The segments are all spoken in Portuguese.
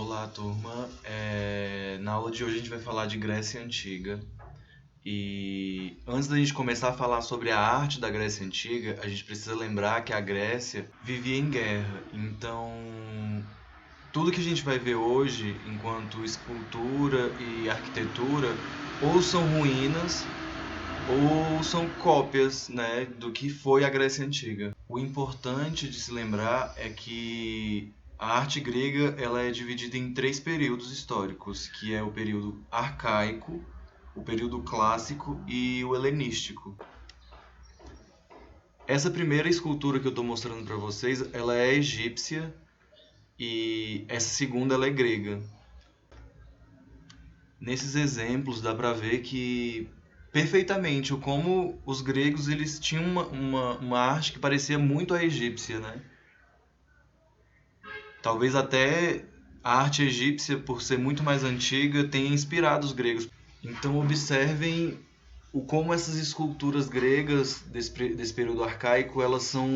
Olá, turma. Na aula de hoje a gente vai falar de Grécia Antiga. E antes da gente começar a falar sobre a arte da Grécia Antiga, a gente precisa lembrar que a Grécia vivia em guerra. Então, tudo que a gente vai ver hoje, enquanto escultura e arquitetura, ou são ruínas ou são cópias, né, do que foi a Grécia Antiga. O importante de se lembrar é que a arte grega ela é dividida em três períodos históricos, que é o período arcaico, o período clássico e o helenístico. Essa primeira escultura que eu estou mostrando para vocês, ela é egípcia e essa segunda ela é grega. Nesses exemplos dá para ver que perfeitamente como os gregos eles tinham uma arte que parecia muito a egípcia, né? Talvez até a arte egípcia, por ser muito mais antiga, tenha inspirado os gregos. Então observem como essas esculturas gregas desse período arcaico elas são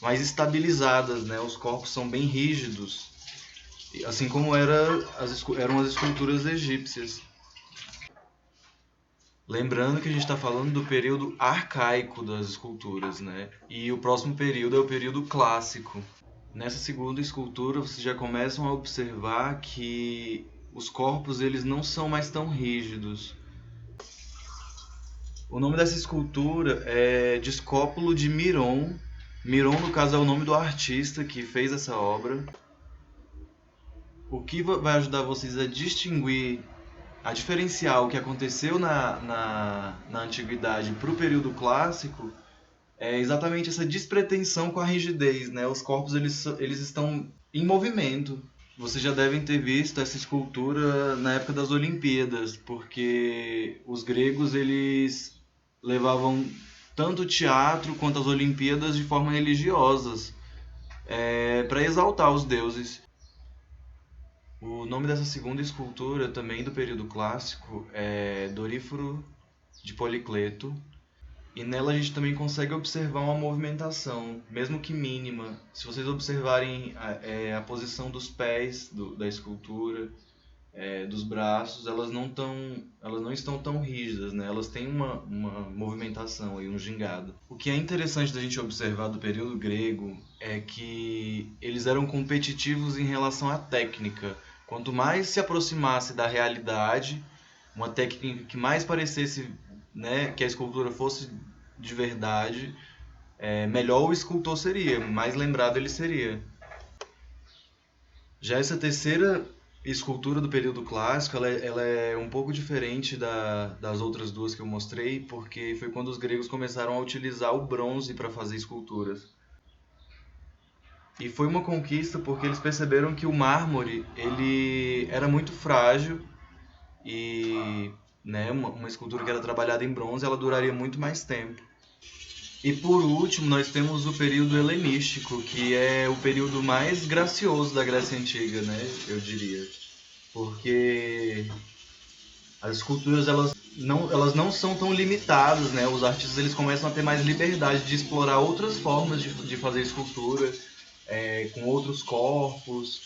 mais estabilizadas, né? Os corpos são bem rígidos, assim como eram as esculturas egípcias. Lembrando que a gente está falando do período arcaico das esculturas, né? E o próximo período é o período clássico. Nessa segunda escultura, vocês já começam a observar que os corpos eles não são mais tão rígidos. O nome dessa escultura é Discópulo de Miron. Miron, no caso, é o nome do artista que fez essa obra. O que vai ajudar vocês a distinguir, a diferenciar o que aconteceu na antiguidade para o período clássico é exatamente essa despretensão com a rigidez, né? Os corpos eles estão em movimento. Vocês já devem ter visto essa escultura na época das Olimpíadas, porque os gregos eles levavam tanto o teatro quanto as Olimpíadas de forma religiosas, para exaltar os deuses. O nome dessa segunda escultura, também do período clássico, é Doríforo de Policleto. E nela a gente também consegue observar uma movimentação, mesmo que mínima. Se vocês observarem a posição dos pés da escultura, dos braços, elas não estão tão rígidas, né? Elas têm uma movimentação e um gingado. O que é interessante da gente observar do período grego é que eles eram competitivos em relação à técnica. Quanto mais se aproximasse da realidade, uma técnica que mais parecesse, né, que a escultura fosse de verdade, melhor o escultor seria, mais lembrado ele seria. Já essa terceira escultura do período clássico, ela é um pouco diferente das outras duas que eu mostrei, porque foi quando os gregos começaram a utilizar o bronze para fazer esculturas. E foi uma conquista porque eles perceberam que o mármore ele era muito frágil e, né, uma escultura que era trabalhada em bronze ela duraria muito mais tempo. E por último nós temos o período helenístico, que é o período mais gracioso da Grécia Antiga, né, eu diria. Porque as esculturas elas não são tão limitadas, né? Os artistas eles começam a ter mais liberdade de explorar outras formas de fazer escultura, com outros corpos,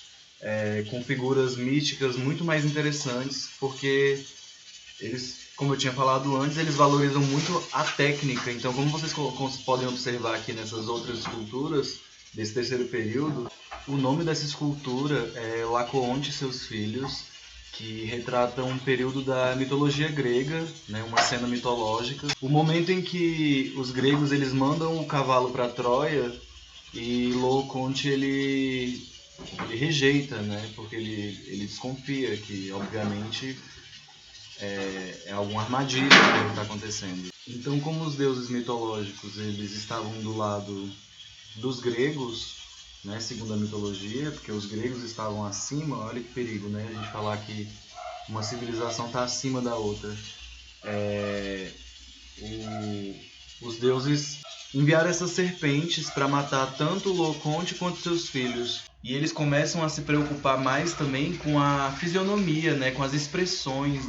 com figuras místicas muito mais interessantes, porque eles, como eu tinha falado antes, eles valorizam muito a técnica. Então, como vocês podem observar aqui nessas outras esculturas desse terceiro período, o nome dessa escultura é Laocoonte e seus filhos, que retrata um período da mitologia grega, né, uma cena mitológica. O momento em que os gregos eles mandam o cavalo para Troia e Laocoonte ele rejeita, né, porque ele desconfia que, obviamente, é alguma armadilha que está acontecendo. Então, como os deuses mitológicos eles estavam do lado dos gregos, né, segundo a mitologia, porque os gregos estavam acima, olha que perigo, né, a gente falar que uma civilização está acima da outra. Os deuses enviaram essas serpentes para matar tanto Laocoonte quanto seus filhos. E eles começam a se preocupar mais também com a fisionomia, né, com as expressões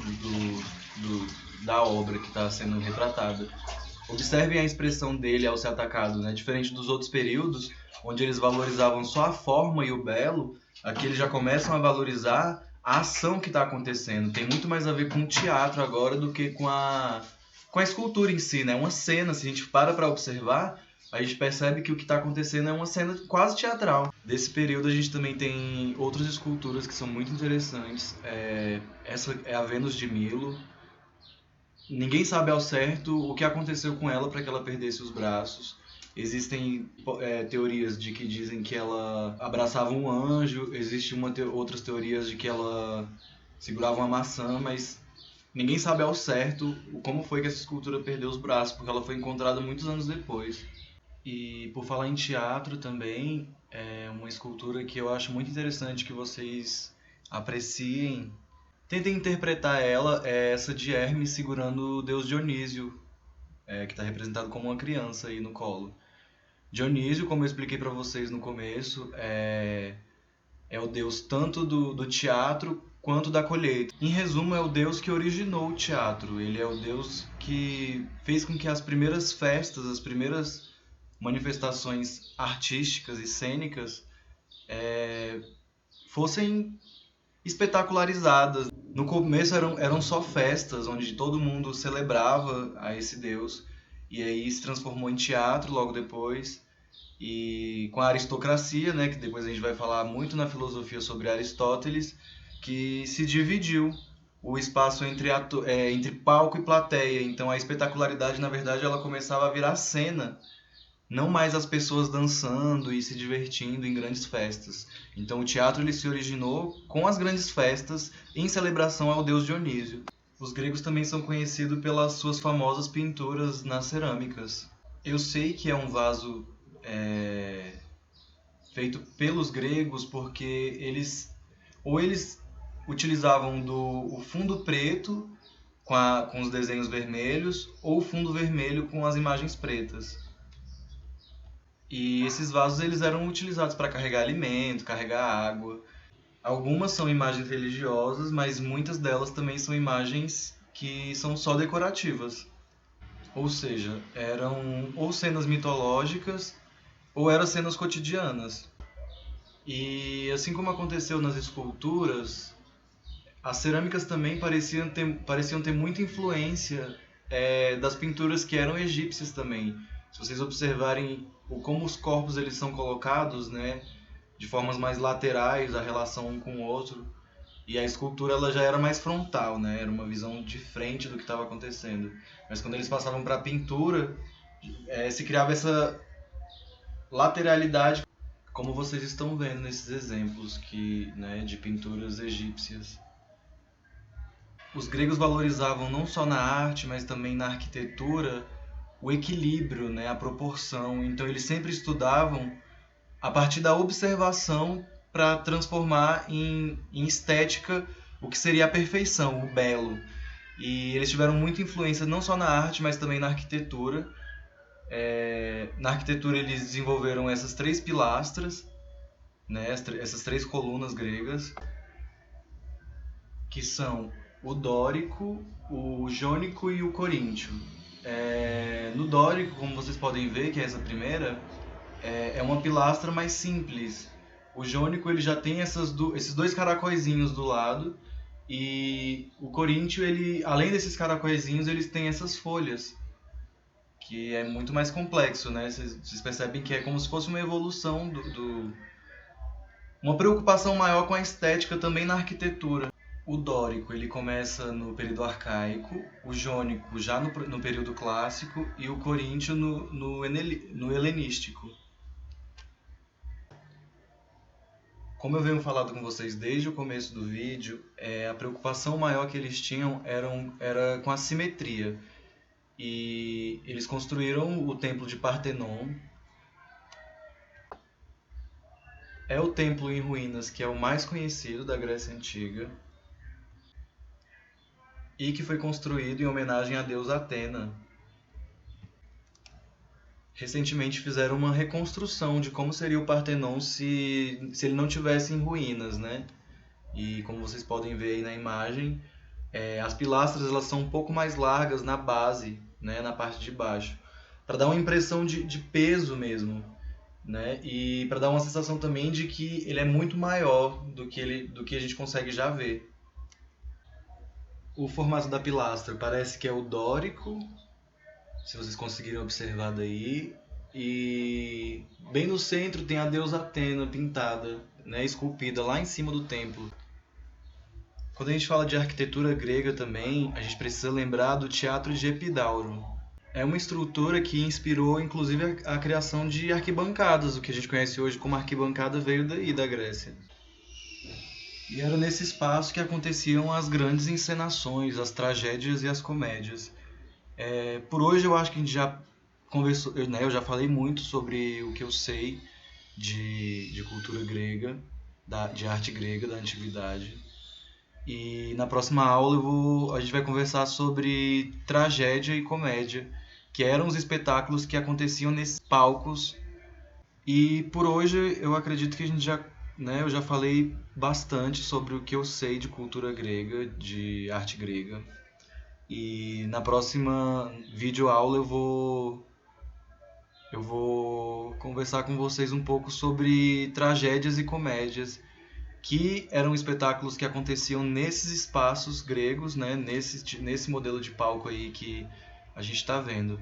da obra que está sendo retratada. Observem a expressão dele ao ser atacado, né? Diferente dos outros períodos, onde eles valorizavam só a forma e o belo, Aqui eles já começam a valorizar a ação que está acontecendo. Tem muito mais a ver com o teatro agora do que com a escultura em si, né? Uma cena, se a gente para observar, a gente percebe que o que está acontecendo é uma cena quase teatral. Desse período a gente também tem outras esculturas que são muito interessantes. Essa é a Vênus de Milo. Ninguém sabe ao certo o que aconteceu com ela para que ela perdesse os braços. Existem teorias de que dizem que ela abraçava um anjo, existem outras teorias de que ela segurava uma maçã, mas ninguém sabe ao certo como foi que essa escultura perdeu os braços, porque ela foi encontrada muitos anos depois. E por falar em teatro também, é uma escultura que eu acho muito interessante que vocês apreciem. Tentem interpretar ela, é essa de Hermes segurando o deus Dionísio, que está representado como uma criança aí no colo. Dionísio, como eu expliquei para vocês no começo, é o deus tanto do teatro quanto da colheita. Em resumo, é o deus que originou o teatro. Ele é o deus que fez com que as primeiras festas, as primeiras manifestações artísticas e cênicas fossem espetacularizadas. No começo eram só festas, onde todo mundo celebrava a esse deus, e aí se transformou em teatro logo depois, e com a aristocracia, né, que depois a gente vai falar muito na filosofia sobre Aristóteles, que se dividiu o espaço entre palco e plateia. Então a espetacularidade, na verdade, ela começava a virar cena, não mais as pessoas dançando e se divertindo em grandes festas. Então o teatro ele se originou com as grandes festas em celebração ao deus Dionísio. Os gregos também são conhecidos pelas suas famosas pinturas nas cerâmicas. Eu sei que é um vaso feito pelos gregos porque eles utilizavam o fundo preto com os desenhos vermelhos ou o fundo vermelho com as imagens pretas. E esses vasos eles eram utilizados para carregar alimento, carregar água. Algumas são imagens religiosas, mas muitas delas também são imagens que são só decorativas. Ou seja, eram ou cenas mitológicas ou eram cenas cotidianas. E assim como aconteceu nas esculturas, as cerâmicas também pareciam ter muita influência das pinturas que eram egípcias também. Se vocês observarem como os corpos eles são colocados, né, de formas mais laterais, a relação um com o outro, e a escultura ela já era mais frontal, né, era uma visão de frente do que estava acontecendo. Mas quando eles passavam para a pintura, se criava essa lateralidade, como vocês estão vendo nesses exemplos de pinturas egípcias. Os gregos valorizavam não só na arte, mas também na arquitetura o equilíbrio, né, a proporção. Então eles sempre estudavam a partir da observação para transformar em estética o que seria a perfeição, o belo. E eles tiveram muita influência não só na arte, mas também na arquitetura. Na arquitetura eles desenvolveram essas três pilastras, né, essas três colunas gregas, que são o dórico, o jônico e o coríntio. No dórico, como vocês podem ver, que é essa primeira, é uma pilastra mais simples. O jônico ele já tem esses dois caracóizinhos do lado, e o coríntio, ele, além desses caracóizinhos, eles têm essas folhas, que é muito mais complexo, né? Vocês percebem que é como se fosse uma evolução uma preocupação maior com a estética também na arquitetura. O dórico ele começa no período arcaico, o jônico já no período clássico e o coríntio no helenístico. Como eu venho falando com vocês desde o começo do vídeo, a preocupação maior que eles tinham era com a simetria. E eles construíram o templo de Partenon. É o templo em ruínas que é o mais conhecido da Grécia Antiga e que foi construído em homenagem à deusa Atena. Recentemente fizeram uma reconstrução de como seria o Partenon se ele não tivesse em ruínas, né? E como vocês podem ver aí na imagem, as pilastras elas são um pouco mais largas na base, né? Na parte de baixo, para dar uma impressão de peso mesmo. né? E para dar uma sensação também de que ele é muito maior do que a gente consegue já ver. O formato da pilastra parece que é o dórico, se vocês conseguirem observar daí. E bem no centro tem a deusa Atena pintada, né, esculpida lá em cima do templo. Quando a gente fala de arquitetura grega também, a gente precisa lembrar do Teatro de Epidauro. É uma estrutura que inspirou inclusive a criação de arquibancadas, o que a gente conhece hoje como arquibancada veio daí da Grécia. E era nesse espaço que aconteciam as grandes encenações, as tragédias e as comédias. Por hoje eu acho que a gente já conversou, né, eu já falei muito sobre o que eu sei de cultura grega, de arte grega, da antiguidade. E na próxima aula a gente vai conversar sobre tragédia e comédia, que eram os espetáculos que aconteciam nesses palcos. E por hoje eu acredito que a gente já, né, eu já falei bastante sobre o que eu sei de cultura grega, de arte grega. E na próxima videoaula eu vou conversar com vocês um pouco sobre tragédias e comédias, que eram espetáculos que aconteciam nesses espaços gregos, né, nesse modelo de palco aí que a gente está vendo.